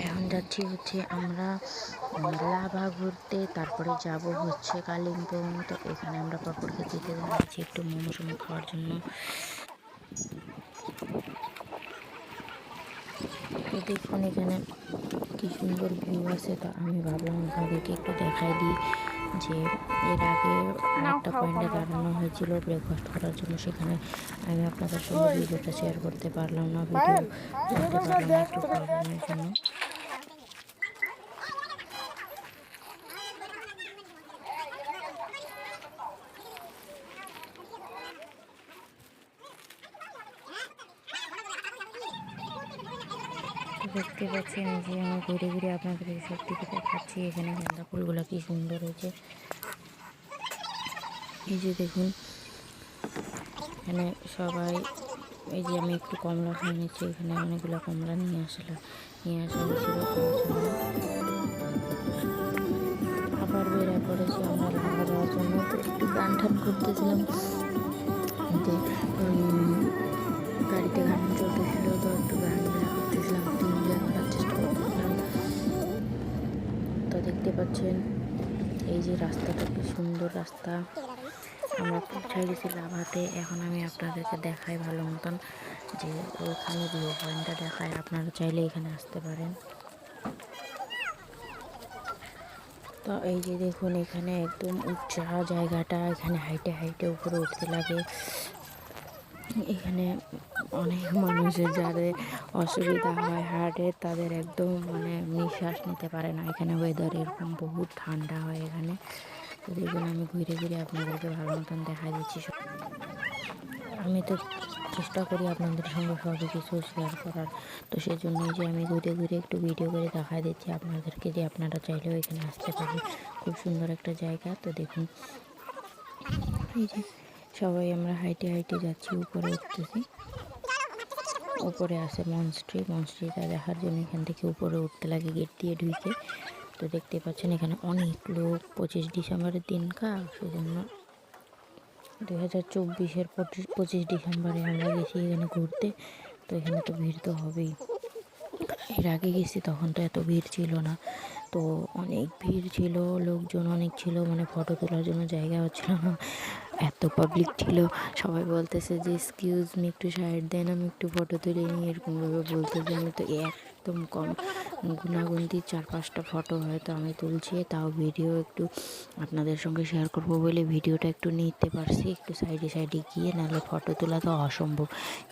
এখন যাচ্ছি হচ্ছে আমরা লাভা ঘুরতে, তারপরে যাব হচ্ছে কালিম্পং। তো এখানে আমরা পাপড় খেতে যাচ্ছি একটু মোমো সোমো খাওয়ার জন্য। তো দেখুন এখানে কি সুন্দর ভিউ আছে। তো আমি ভাবলাম আপনাদেরকে একটু দেখাই দিই যে এর আগে আরেকটা পয়েন্টে দাঁড়ানো হয়েছিল ব্রেকফাস্ট করার জন্য, সেখানে আমি আপনাদের সঙ্গে ভিডিওটা শেয়ার করতে পারলাম না, ভিডিও করতে পারলাম না একটু প্রবলেমের জন্য। দেখতে পাচ্ছেন যে আমি ঘুরে ঘুরে আপনাদের সব দিকে দেখাচ্ছি। এখানে গাঁদা ফুলগুলো কি সুন্দর হয়েছে, এই যে দেখুন। এখানে সবাই, এই যে আমি একটু কমলা খেয়ে নিচ্ছি, এখানে অনেকগুলো কমলা নিয়ে আসা হয়েছিল খাওয়ার জন্য। আবার বেড়ে পড়েছি আমরা লাভা যাওয়ার জন্য। তো একটু গান টান করতেছিলাম, যে গাড়িতে গান চলতেছিল, তো একটু গান করতেছিলাম, একটু এনজয় করার চেষ্টা করতেছিলাম। তো দেখতে পাচ্ছেন এই যে রাস্তাটা, কি সুন্দর রাস্তা। আমরা পৌঁছায় গেছি লাভাতে। এখন আমি আপনাদেরকে দেখাই ভালো মতন, যে ওইখানে ভিউ পয়েন্টটা দেখায়। আপনারা চাইলে এখানে আসতে পারেন। তো এই যে দেখুন এখানে একদম উঁচা জায়গাটা, এখানে হাইটে হাইটে উপরে উঠতে লাগে। এখানে অনেক মানুষের যাদের অসুবিধা হয় হার্টের, তাদের একদম মানে নিঃশ্বাস নিতে পারে না। এখানে ওয়েদার এরকম বহুত ঠান্ডা হয় এখানে। তো দেখুন আমি ঘুরে ঘুরে আপনাদেরকে ভালো মতন দেখা দিচ্ছি। আমি তো চেষ্টা করি আপনাদের সঙ্গে সবই কিছু শেয়ার করার, তো সেই জন্যই যে আমি ঘুরে ঘুরে একটু ভিডিও করে দেখা দিচ্ছি আপনাদেরকে, যে আপনারা চাইলেও এখানে আসতে পারেন। খুব সুন্দর একটা জায়গা। তো দেখুন এই যে সবাই আমরা হাইটে হাইটে যাচ্ছি, উপরে উঠতেছি। উপরে আছে মনস্ট্রিটা দেখার জন্য এখান থেকে উপরে উঠতে লাগে গেট দিয়ে ঢুকে। তো দেখতে পাচ্ছেন এখানে অনেক লোক, 25 ডিসেম্বরের দিনকা, সেজন্য 2024-এর 25 ডিসেম্বরে আমরা গেছি এখানে ঘুরতে। তো এখানে তো ভিড় তো হবেই। এর আগে গেছি তখন তো এত ভিড় ছিল না, তো অনেক ভিড় ছিল, লোকজন অনেক ছিল, মানে ফটো তোলার জন্য জায়গা হচ্ছিল না, এত পাবলিক ছিল। সবাই বলতেছে যে এক্সকিউজ মি, একটু সাইড দেন, আমি একটু ফটো তুলে নিই, এরকমভাবে বলতেছে। আমি তো একদম কম গুনাগুনতি 4-5টা ফটো হয়তো আমি তুলছি, তাও ভিডিও একটু আপনাদের সঙ্গে শেয়ার করব বলে ভিডিওটা একটু নিতে পারছি একটু সাইডে সাইডে গিয়ে, নাহলে ফটো তোলা তো অসম্ভব।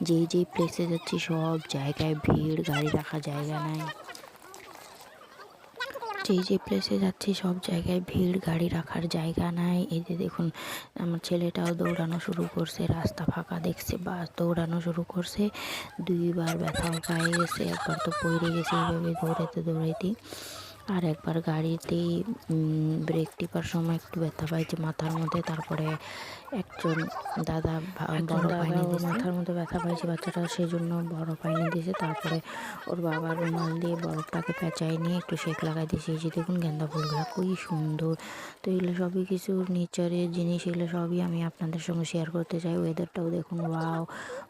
যেই প্লেসে যাচ্ছি সব জায়গায় ভিড়, গাড়ি রাখার জায়গা নাই। যেই প্লেসে যাচ্ছি সব জায়গায় ভিড়, গাড়ি রাখার জায়গা নাই। এই যে দেখুন আমার ছেলেটাও দৌড়ানো শুরু করছে, রাস্তা ফাঁকা দেখছে বাস দৌড়ানো শুরু করছে। 2বার ব্যথাও পায়ে গেছে, একবার তো পড়ে গেছে এইভাবে দৌড়াইতে। আর একবার গাড়িতেই ব্রেক টিপার সময় একটু ব্যথা পাইছে মাথার মধ্যে। তারপরে একজন দাদা বড় পানি মাথার মধ্যে ব্যথা পাইছে বাচ্চাটা, সেই জন্য বড় পানি দিয়েছে। তারপরে ওর বাবা রুমাল দিয়ে বরফটাকে পেঁচাই নিয়ে একটু সেঁক লাগাই দিয়েছে। এই যে দেখুন গাঁদা ফুলগুলো খুবই সুন্দর। তো এগুলো সবই কিছু নেচারের জিনিস, এগুলো সবই আমি আপনাদের সঙ্গে শেয়ার করতে চাই। ওয়েদারটাও দেখুন, ওয়াও।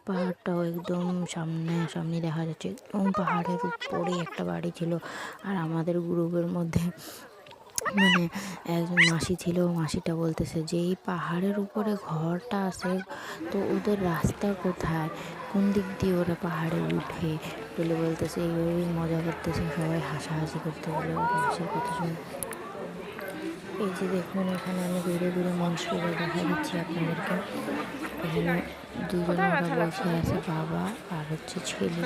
পাহাড়টাও একদম সামনে দেখা যাচ্ছে, একদম পাহাড়ের উপরেই একটা বাড়ি ছিল। আর আমাদের গ্রুপের মধ্যে মানে একজন মাসি ছিল, মাসিটা বলতেছে যে এই পাহাড়ের উপরে ঘরটা আছে, তো ওদের রাস্তা কোথায়, কোন দিক দিয়ে ওরা পাহাড়ে উঠে বলে বলতেছে। এইভাবেই মজা করতেছে, সবাই হাসাহাসি করতে বলে হাসির কথা শুনে। এই যে দেখুন এখানে আমি ঘুরে ঘুরে মনস্ট্রিটা দেখা দিচ্ছি আপনাদেরকে। এখানে দুজনে বসে আছে, বাবা আর হচ্ছে ছেলে,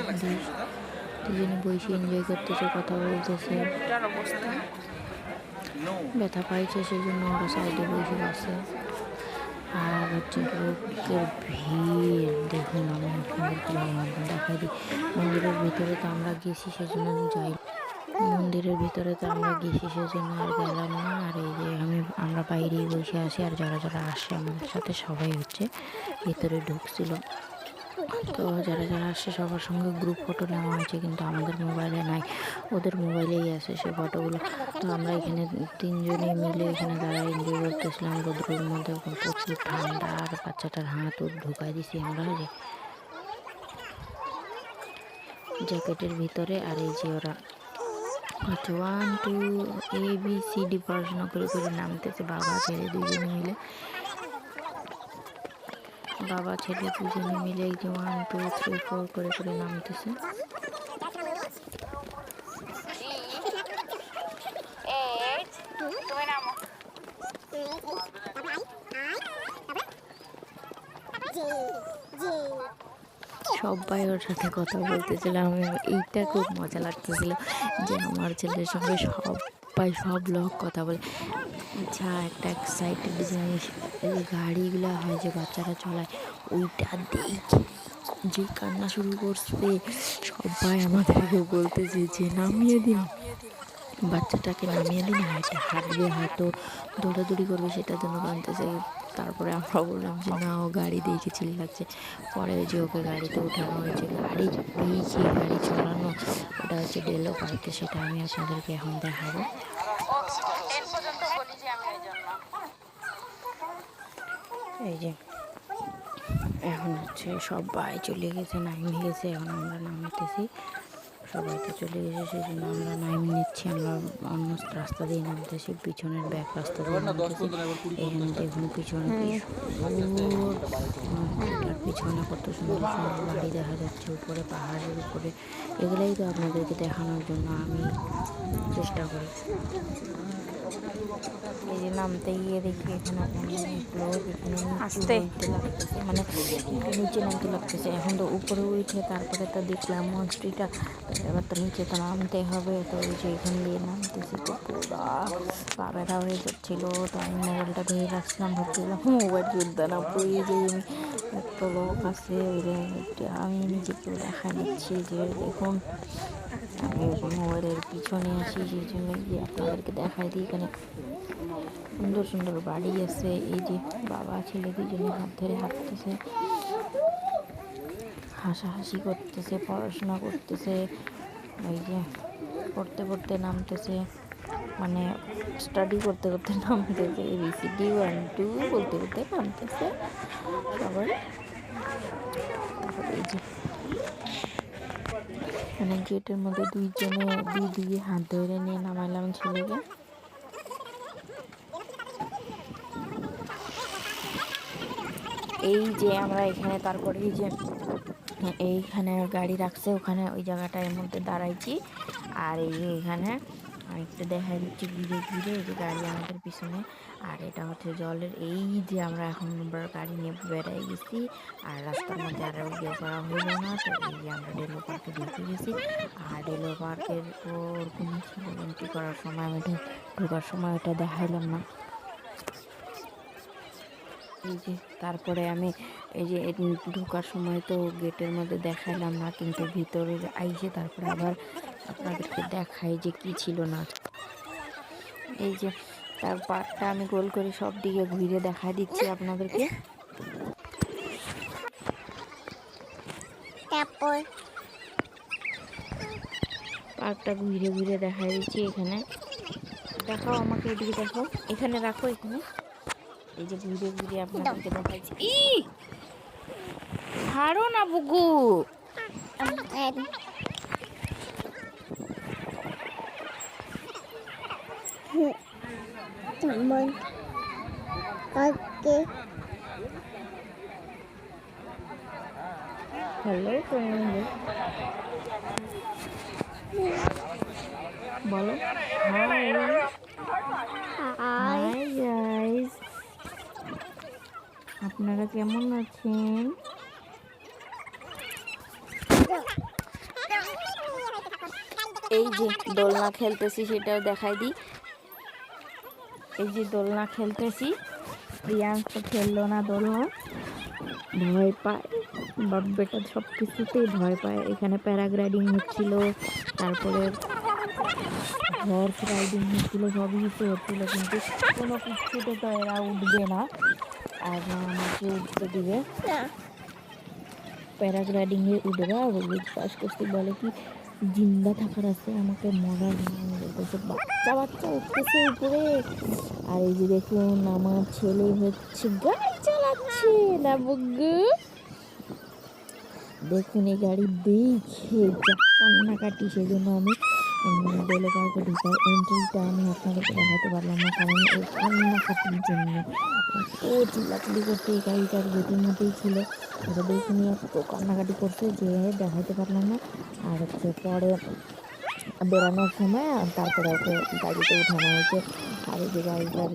দুজনে বসে এনজয় করতেছে, কথা বলতেছে। ব্যথা পাইছে সেই জন্য ওরা সাইডে বসে আছে। আর হচ্ছে লোকের ভিড় দেখুন, আমি আপনাদেরকে দেখাই দিই। মন্দিরের ভিতরে তো আমরা গেছি সেজন্য সেজন্য আর গেলাম না। আর এই যে আমরা বাইরেই বসে আছি, আর যারা আসে আমাদের সাথে সবাই হচ্ছে ভিতরে ঢুকছিল। তো যারা যারা আসছে সবার সঙ্গে গ্রুপ ফটো নেওয়া হয়েছে, কিন্তু আমাদের মোবাইলে নাই, ওদের মোবাইলেই আছে সেই ফটোগুলো। তো আমরা এখানে তিনজনে মিলে এখানে তারা এনজয় করতেছিলাম রোদ্রের মধ্যে, প্রচুর ঠান্ডা। আর বাচ্চাটার হাতও ঢুকাই দিছি আমরা যে জ্যাকেটের ভিতরে। আর এই যে ওরা আচ্ছা 1 2 ABCD পড়াশোনা করে করে নামতেছে বাবা ছেলে দুজনে মিলে। বাবা ছেলে দুজনে মিলে এই যে 1 2 3 4 করে করে নামতেছে। সবাই ওর সাথে কথা বলতেছিলাম। এইটা খুব মজা লাগতেছিল যে আমার ছেলের সঙ্গে সবাই সব লোক কথা বলে। আচ্ছা একটা এক্সাইটেড জিনিস, এই যে গাড়িগুলো হয় যে বাচ্চারা চলায়, ওইটা দেখে যে কান্না শুরু করছে। সবাই আমাদেরকে বলতেছে যে নামিয়ে দিন, বাচ্চাটাকে নামিয়ে দিন, হাঁটবে হয়তো দৌড়াদৌড়ি করবে, সেটার জন্য কাঁদতেছে। তারপরে আমরা বললাম যে না, ও গাড়ি দেখে চিল্লাচ্ছে। পরে যে ওকে গাড়িতে উঠানো হয়েছে, গাড়ি দেখে গাড়ি চালানো, ওটা হচ্ছে ডেলো পার্কে, সেটা আমি আপনাদেরকে এখন দেখাবো। এই যে এখন হচ্ছে সবাই চলে গেছে, নামিয়ে গেছে, এখন আমরা নামতেছি। সবাই তো চলে গেছে, সেই জন্য আমরা নামিয়ে নিচ্ছি। আমরা অন্য রাস্তা দিয়ে নামতেছি, পিছনের ব্যাক রাস্তা দিয়ে নামতেছি। এখানে দেখুন পিছনে পিছনে কত সুন্দর সুন্দর বাড়ি দেখা যাচ্ছে, উপরে পাহাড়ের উপরে। এগুলোই তো আপনাদেরকে দেখানোর জন্য আমি চেষ্টা করি। এই যে নামতে গিয়ে দেখি এখানে অনেক লোক, এখানে নিচে লাগতেছে, মানে নিচে নামতে লাগতেছে। এখন তো উপরে উঠে তারপরে তো দেখলাম মনস্ট্রিটা, এবার তো নিচে তো নামতে হবে। তো ওই যে এখানে দিয়ে নামতেছি, তো পুরা পা ব্যথা হয়ে যাচ্ছিলো। তো আমি মোবাইলটা ধরে রাখছিলাম, ভাবছিলাম মোবাইল জুলতে না পড়ে যে একটা লোক আছে, আমি নিজেকে দেখা নিচ্ছি যে দেখুন আমি মোবাইলের পিছনে আসি, সেই জন্য গিয়ে আপনাদেরকে দেখাই দিই। এখানে সুন্দর সুন্দর বাড়ি আছে। এই যে বাবা ছেলে দুজনে হাত ধরে হাঁটতেছে, হাসাহাসি করতেছে, পড়াশোনা করতেছে। এই যে পড়তে পড়তে নামতেছে, মানে স্টাডি করতে করতে নামতেছে, ABCD 1 2 বলতে বলতে নামতেছে সবাই। তারপরে এই যে মানে গেটের মধ্যে দুইজনে দুই হাত ধরে নিয়ে নামাইলাম ছেলেকে। এই যে আমরা এখানে তারপরে এই যে এইখানে গাড়ি রাখছে, ওখানে ওই জায়গাটার মধ্যে দাঁড়াইছি। আর এই যে এখানে একটু দেখা দিচ্ছি ঘুরে ঘুরে, এই যে গাড়ি আমাদের পিছনে। আর এটা হচ্ছে জলের, এই যে আমরা এখন গাড়ি নিয়ে বেড়াই গেছি, আর রাস্তার মধ্যে আর গিয়ে করা হইল না। তো এই যে আমরা ডেলো পার্কে ঢুকে গেছি। আর ডেলো পার্কের ওরকম ছিল এন্ট্রি করার সময়, আমি ঢোকার সময় ওটা দেখাইলাম না। এই যে তারপরে আমি এই যে ঢোকার সময় তো গেটের মধ্যে দেখাইলাম না, কিন্তু ভিতরে আইসে তারপরে আবার আপনাদেরকে দেখাই যে কি ছিল না। এই যে তার পার্কটা আমি গোল করে সব দিকে ঘুরে দেখা দিচ্ছি আপনাদেরকে। তারপর পার্কটা ঘুরে ঘুরে দেখা দিচ্ছি। এখানে দেখাও, আমাকে এদিকে দেখো, এখানে রাখো, এখানে এই যে ঘুরে ঘুরে আপনাদেরকে দেখাচ্ছি। ছাড়ো না বুগু। হ্যালো ফ্রেন্ড, বলো হাই। হাই গাইস, আপনারা কেমন আছেন? এই যে দোলনা খেলতেছি, সেটাও দেখাই দিই। এই যে দোলনা খেলতেছি, প্রিয়াংশ তো খেললো না দোলনা, ভয় পায়, বাপ বেটা সব কিছুতেই ভয় পায়। এখানে প্যারাগ্লাইডিং হচ্ছিল, তারপরে হর্স রাইডিং হচ্ছিল, সবই কিছু হচ্ছিল, কিন্তু কোনো কিছুতে তো এরা উঠবে না, আর না আমাকে উঠতে দিবে। প্যারাগ্লাইডিংয়ে উঠবা, পাস করছি, বলে কি জিন্দা থাকার আছে, আমাকে মরার নয়। বলতেছে বাচ্চা বাচ্চা উঠতেছে উপরে। আর এই যে দেখুন আমার ছেলে হচ্ছে গাড়ি চালাচ্ছে না বুগ্গু। দেখুন এই গাড়ি দেখে যা কান্নাকাটি, সেই জন্য আমি বেলে পার্কে ঢুকার এন্ট্রিটা আমি আপনাদেরকে দেখাতে পারলাম না, কারণ এই কান্নাকাটির জন্য এত চিল্লাচিল্লি করতে এই গাড়িটার গতির মধ্যেই ছিল। এটা দেখুন এত কান্নাকাটি করছে যে দেখাতে পারলাম না। আর হচ্ছে পরে বেরানোর সময় তারপরে ওকে গাড়িতে উঠানো হয়েছে। আর এই যে গাড়িটার